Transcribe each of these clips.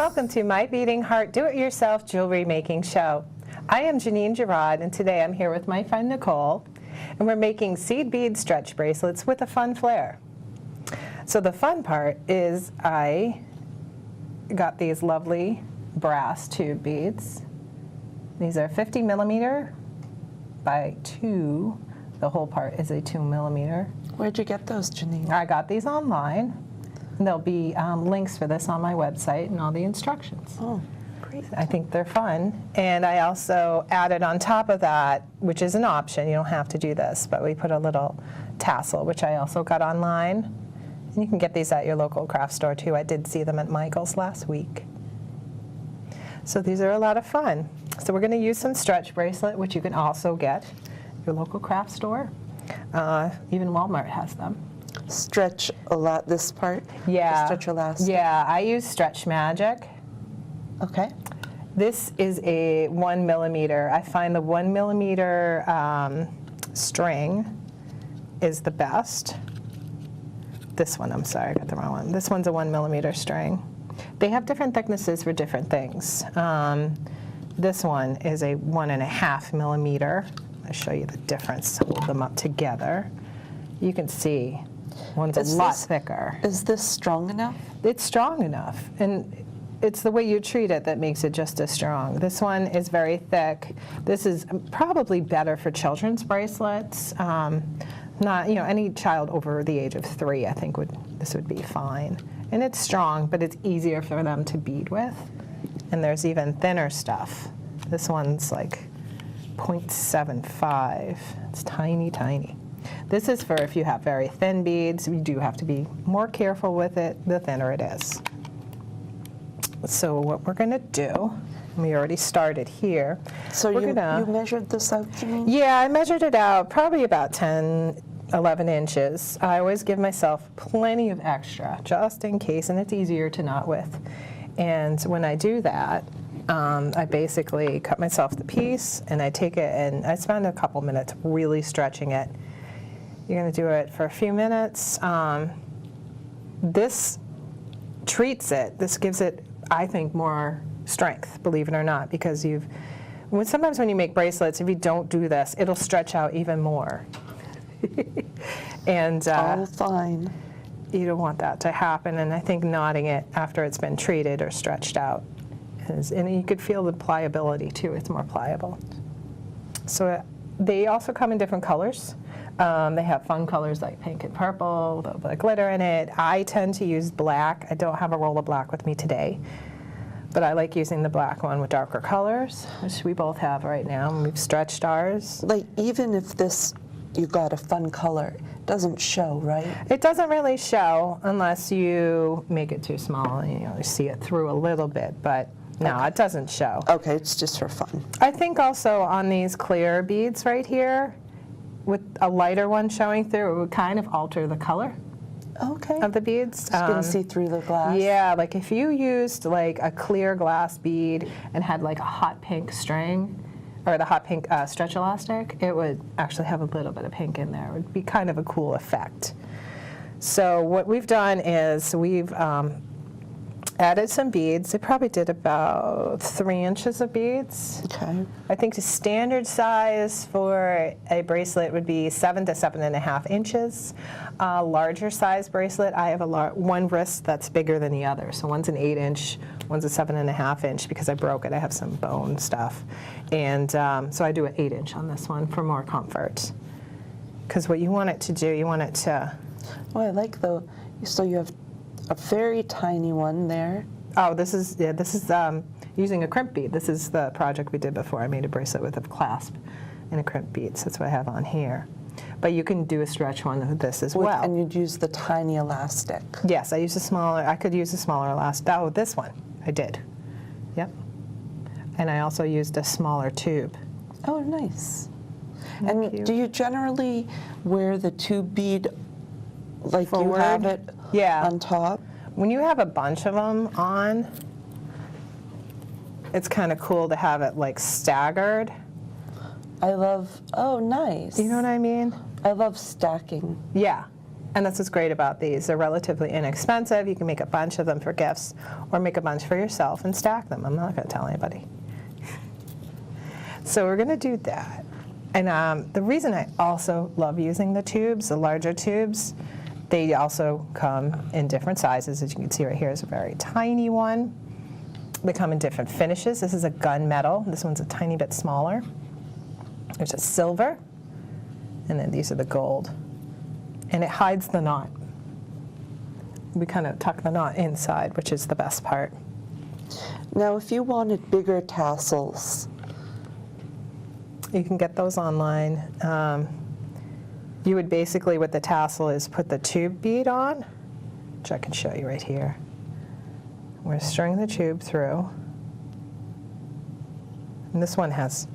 Welcome to my Beading Heart Do-It-Yourself Jewelry Making Show. I am Janine Gerade, and today I'm here with my friend Nicole, and we're making seed bead stretch bracelets with a fun flair. So the fun part is I got these lovely brass tube beads. These are 50 millimeter by 2. The whole part is a 2 millimeter. Where'd you get those, Janine? I got these online. There'll be links for this on my website and all the instructions. Oh, great. I think they're fun. And I also added on top of that, which is an option, you don't have to do this, but we put a little tassel, which I also got online. And you can get these at your local craft store too. I did see them at Michael's last week. So these are a lot of fun. So we're going to use some stretch bracelet, which you can also get at your local craft store. Even Walmart has them. Stretch a lot, this part? Yeah. Stretch elastic? Yeah, I use Stretch Magic. Okay. This is a 1 millimeter. I find the 1 millimeter string is the best. This one, I'm sorry, I got the wrong one. This one's a 1 millimeter string. They have different thicknesses for different things. This one is a 1.5 millimeter. I'll show you the difference, hold them up together. You can see one's a lot thicker. Is this strong enough? It's strong enough, and it's the way you treat it that makes it just as strong. This one is very thick. This is probably better for children's bracelets. Not, you know, any child over the age of 3, I think this would be fine. And it's strong, but it's easier for them to bead with. And there's even thinner stuff. This one's like 0.75. It's tiny, tiny. This is for if you have very thin beads. You do have to be more careful with it, the thinner it is. So what we're going to do, we already started here. So you measured this out, Janine? Yeah, I measured it out probably about 10, 11 inches. I always give myself plenty of extra, just in case, and it's easier to knot with. And when I do that, I basically cut myself the piece, and I take it, and I spend a couple minutes really stretching it. You're going to do it for a few minutes. This treats it. This gives it, I think, more strength, believe it or not, because sometimes when you make bracelets, if you don't do this, it'll stretch out even more. And all fine. You don't want that to happen, and I think knotting it after it's been treated or stretched out and you could feel the pliability too. It's more pliable. So they also come in different colors. They have fun colors like pink and purple, the glitter in it. I tend to use black. I don't have a roll of black with me today, but I like using the black one with darker colors, which we both have right now. We've stretched ours. Like, even if you got a fun color, it doesn't show, right? It doesn't really show unless you make it too small and you see it through a little bit, but no, okay. It doesn't show. Okay, it's just for fun. I think also on these clear beads right here, with a lighter one showing through, it would kind of alter the color of the beads. You can see through the glass. Yeah, like if you used like a clear glass bead and had like a hot pink string, or the hot pink stretch elastic, it would actually have a little bit of pink in there. It would be kind of a cool effect. So what we've done is we've added some beads. They probably did about 3 inches of beads. Okay. I think the standard size for a bracelet would be 7 to 7.5 inches. Larger size bracelet, I have one wrist that's bigger than the other. So one's an 8-inch, one's a 7.5 inch because I broke it. I have some bone stuff. And so I do an 8-inch on this one for more comfort. Because what you want it to do, you want it to... Oh, I like so you have a very tiny one there. Oh, this is using a crimp bead. This is the project we did before. I made a bracelet with a clasp and a crimp bead. So that's what I have on here. But you can do a stretch one with this as well. And you'd use the tiny elastic. Yes, I could use a smaller elastic. Oh, this one, I did. Yep. And I also used a smaller tube. Oh, nice. And do you generally wear the tube bead like forward? You have it on top? When you have a bunch of them on, it's kind of cool to have it like staggered. Oh, nice. You know what I mean? I love stacking. Yeah. And that's what's great about these. They're relatively inexpensive. You can make a bunch of them for gifts or make a bunch for yourself and stack them. I'm not going to tell anybody. So we're going to do that. And the reason I also love using the tubes, the larger tubes, they also come in different sizes. As you can see right here is a very tiny one. They come in different finishes. This is a gunmetal. This one's a tiny bit smaller. There's a silver. And then these are the gold. And it hides the knot. We kind of tuck the knot inside, which is the best part. Now, if you wanted bigger tassels, you can get those online. You would basically, what the tassel is, put the tube bead on, which I can show you right here. We're stringing the tube through. And this one has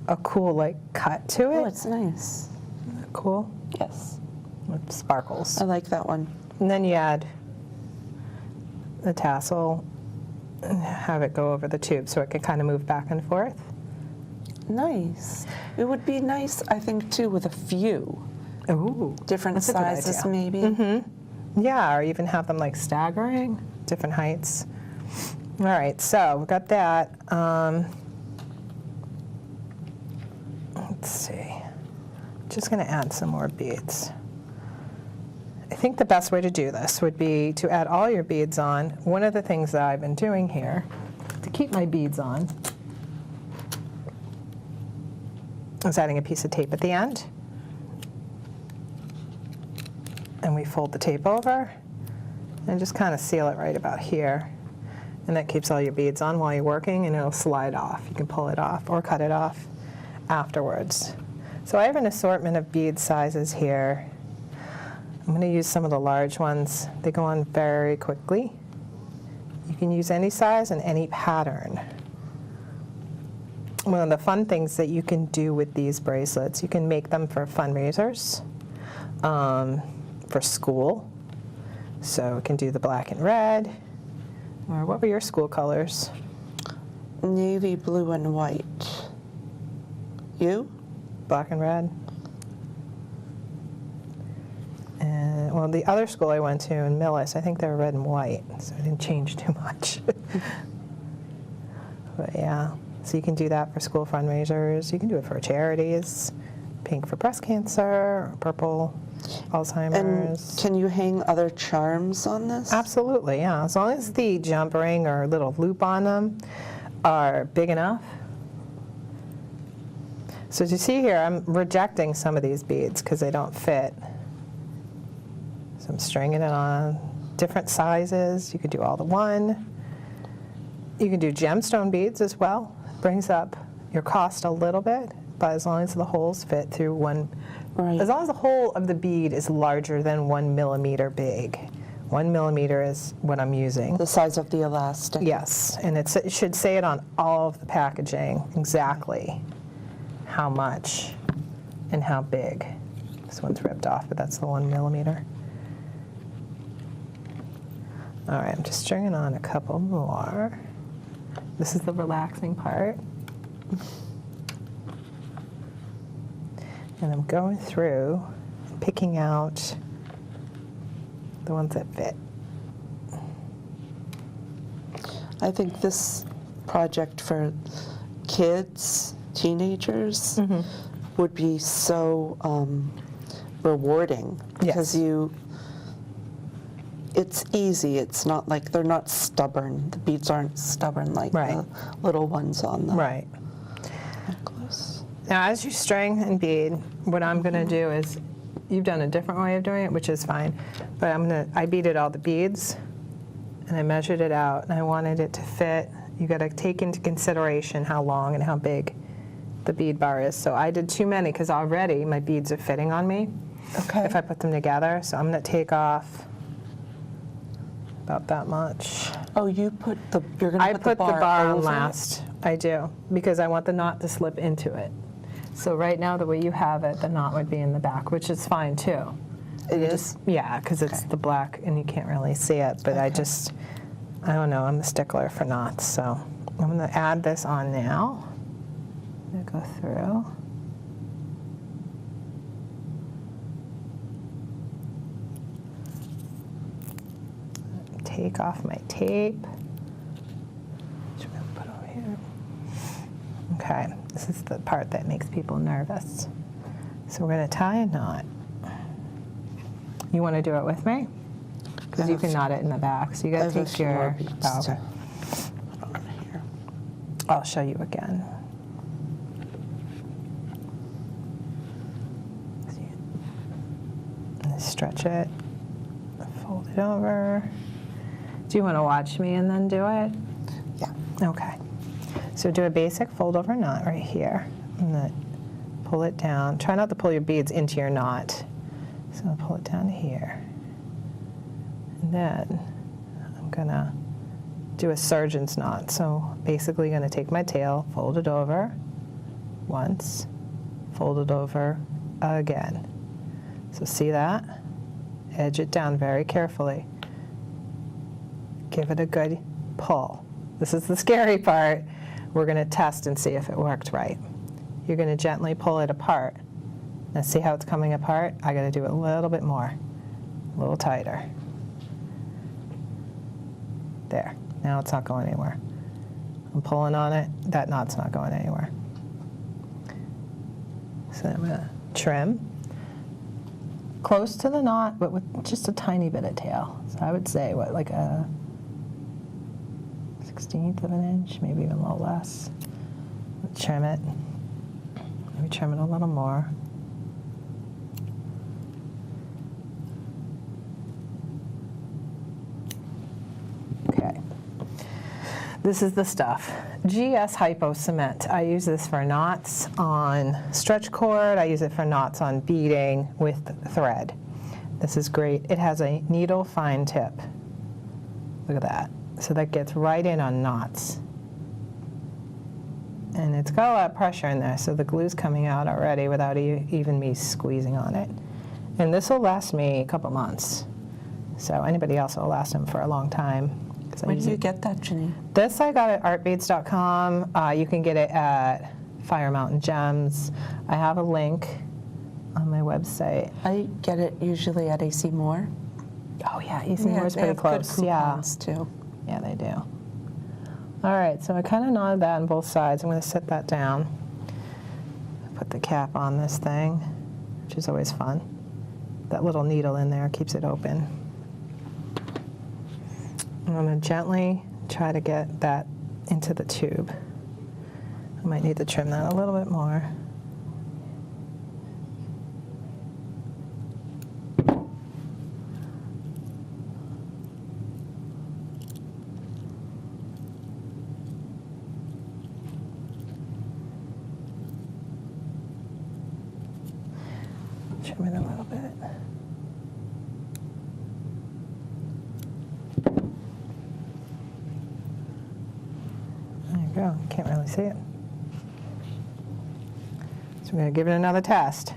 a cool, like, cut to it. oh, it's nice. Isn't that cool? Yes. With sparkles. I like that one. And then you add the tassel and have it go over the tube so it can kind of move back and forth. Nice. It would be nice, I think, too, with a few. Ooh, Different that's a good sizes, idea. maybe. Mm-hmm. Yeah, or even have them like staggering, different heights. All right, so we've got that. Let's see. Just going to add some more beads. I think the best way to do this would be to add all your beads on. One of the things that I've been doing here to keep my beads on is adding a piece of tape at the end. And we fold the tape over and just kind of seal it right about here. And that keeps all your beads on while you're working, and it'll slide off. You can pull it off or cut it off afterwards. So I have an assortment of bead sizes here. I'm going to use some of the large ones. They go on very quickly. You can use any size and any pattern. One of the fun things that you can do with these bracelets, you can make them for fundraisers, for school. So we can do the black and red. Or what were your school colors? Navy, blue, and white. You? Black and red. And, well, the other school I went to in Millis, I think they were red and white, so I didn't change too much. But yeah, so you can do that for school fundraisers. You can do it for charities. Pink for breast cancer, or purple, Alzheimer's. And can you hang other charms on this? Absolutely, yeah. As long as the jump ring or little loop on them are big enough. So as you see here, I'm rejecting some of these beads because they don't fit. So I'm stringing it on different sizes. You could do all the one. You can do gemstone beads as well. Brings up your cost a little bit, but as long as the holes fit through one, Right. as long as the hole of the bead is larger than 1 millimeter big. 1 millimeter is what I'm using. The size of the elastic. Yes, and it should say it on all of the packaging exactly how much and how big. This one's ripped off, but that's the 1 millimeter. All right, I'm just stringing on a couple more. This is the relaxing part. And I'm going through and picking out the ones that fit. I think this project for kids, teenagers, would be so rewarding because it's easy. It's not like they're not stubborn. The beads aren't stubborn like the little ones on the Right. necklace. Now, as you string and bead, what I'm going to do is, you've done a different way of doing it, which is fine, but I beaded all the beads, and I measured it out, and I wanted it to fit. You got to take into consideration how long and how big the bead bar is. So I did too many because already my beads are fitting on me. Okay. If I put them together, so I'm going to take off about that much. Oh, you're going to put the bar I put the bar on over last. I do, because I want the knot to slip into it. So right now, the way you have it, the knot would be in the back, which is fine too. It is? Yeah, because it's the black and you can't really see it, but I don't know, I'm a stickler for knots, so I'm going to add this on now. I'm going to go through. take off my tape, which I'm going to put over here. Okay, this is the part that makes people nervous. So we're going to tie a knot. You want to do it with me? Because you can knot it in the back. So you got to take your... Oh, okay. I'll show you again. Stretch it, fold it over. Do you want to watch me and then do it? Yeah. Okay. So do a basic fold over knot right here, and then pull it down. Try not to pull your beads into your knot. So I'll pull it down here. And then I'm gonna do a surgeon's knot. So basically gonna take my tail, fold it over once, fold it over again. So see that? Edge it down very carefully. Give it a good pull. This is the scary part. We're going to test and see if it worked right. You're going to gently pull it apart. Now see how it's coming apart? I got to do it a little bit more, a little tighter. There. Now it's not going anywhere. I'm pulling on it. That knot's not going anywhere. So I'm going to trim close to the knot, but with just a tiny bit of tail. So I would say, what, like a 1/16 of an inch, maybe even a little less. Trim it. Maybe trim it a little more. Okay. This is the stuff. GS Hypo Cement. I use this for knots on stretch cord. I use it for knots on beading with thread. This is great. It has a needle fine tip. Look at that. So that gets right in on knots. And it's got a lot of pressure in there, so the glue's coming out already without even me squeezing on it. And this will last me a couple months. So anybody else will last them for a long time. Where did you get that, Janine? This I got at artbeads.com. You can get it at Fire Mountain Gems. I have a link on my website. I get it usually at AC Moore. Oh yeah, AC Moore is pretty close. Good coupons too. Yeah, they do. All right, so I kind of knotted that on both sides. I'm going to set that down. Put the cap on this thing, which is always fun. That little needle in there keeps it open. I'm going to gently try to get that into the tube. I might need to trim that a little bit more. Trim it a little bit. Go. Can't really see it. So we're going to give it another test.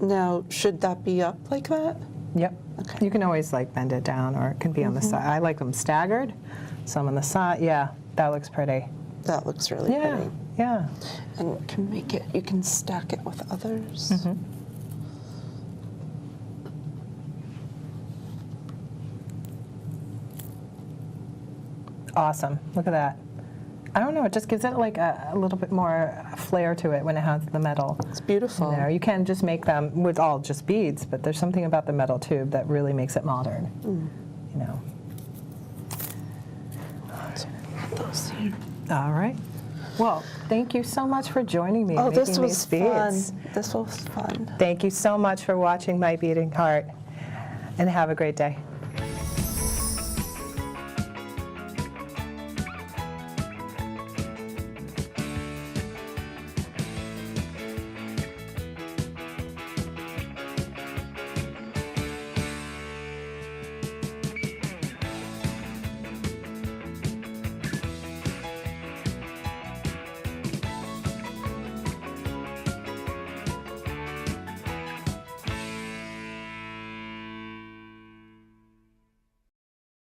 Now, should that be up like that? Yep. Okay. You can always like bend it down, or it can be on the side. I like them staggered. Some on the side. Yeah, that looks pretty. That looks really pretty. Yeah. And you can make it, you can stack it with others. Mm-hmm. Awesome. Look at that. I don't know, it just gives it like a little bit more flair to it when it has the metal. It's beautiful. In there. You can just make them with all just beads, but there's something about the metal tube that really makes it modern. You know. Those here. All right. Well, thank you so much for joining me. Oh, and this was these fun. beads. This was fun. Thank you so much for watching my beading cart, and have a great day.